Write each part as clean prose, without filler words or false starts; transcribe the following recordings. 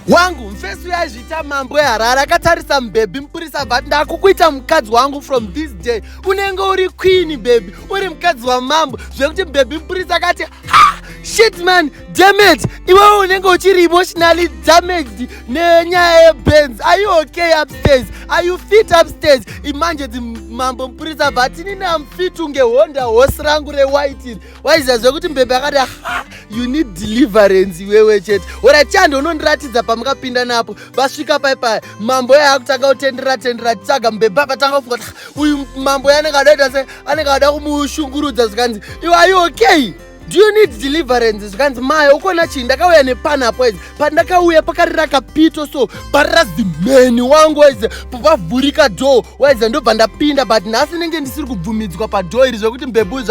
wangu mfesu yazvita Mambo WeHarare akatarisa mubhebhi mupirisa but ndakukuita mukadzi wangu from this day. Unenge uri queen baby, uri mukadzi wamambo zvekuti mubhebhi mupirisa akati shit man, damn it, iwewe unenge uchiri emotionally damaged nenyaya yebenz. Are you okay upstairs? Are you fit upstairs? Imanje Mambo mupirisa but inini am fit unge Honda horse rangu rewhite waiziva zvekuti mbebhi akati you need deliverance iwewe chete. Ora chando unondiratidza pamukapinda napo vasvika paipai Mambo yakutanga kutenderera tsaga mbebhi akatanga kufunga uyu Mambo yanenge adaita se anenge ada kumushungurudza zvikanzi iwe are you okay? Do you need deliverance? Zvikanzi maya ukona chii ndakauya nepanapo idzi pandakauya pakarira kapito so parira zimeni wangu waize pavavhurika dhoo waize ndobva ndapinda but nhasi nenge ndisiri kubvumidzwa padhoo iri zvekuti mbebhi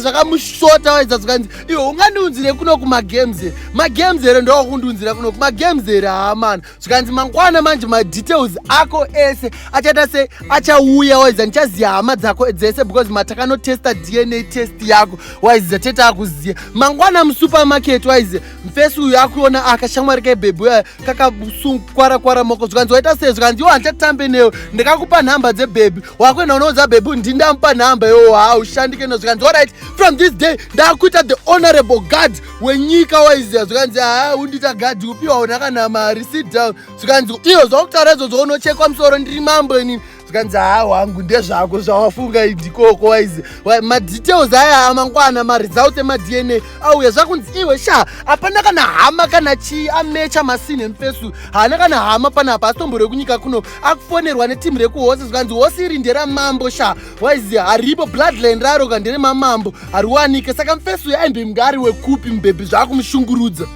zvakamushota waiza zvikanzi iwe ungandiunzire kuno kumagames here. Magames here ndowakundiunzira kuno kumagames here hamana zvikanzi mangwana manje madetails ako ese achaita se achauya waiza ndichaziya hama dzako dzese because matakanotesta DNA test yako waiza teta akuziya mangwana musupermarket waize mfesi uyu akuona akashamwari kebhebhi uya kakasungwara moko zvikanzi waita sei zvikanzi iwo handichatambe newe ndikakupa nhamba dzebhebhi wakuenda unoudza bhebhi ndindamupa nhamba iwo ushandike no zvikanzi alright from this day ndakuita the honorable guard wenyika waiziya zvikanzi undita guard upiwa unakanama sit down zvikanzi iyo zvakutaura izvo zvaunochekwa musoro ndiri mambo inini zvikanzi wangu ndezvako zvawafunga idikoko waizi madetails aya amangwana maresults emadna auya zvakunzi iwe hapana kana hama kana chii amecha masini emufesu haana kana hama panapa asitombo rekunyika kuno akufonerwa netimu rekuhose zvikanzi hose iri nderamambo waizi haripo bloodline raro kandere mamambo hariwanike saka mufesu aimbe mngari wekupi mubhebhi zvakumushungurudza.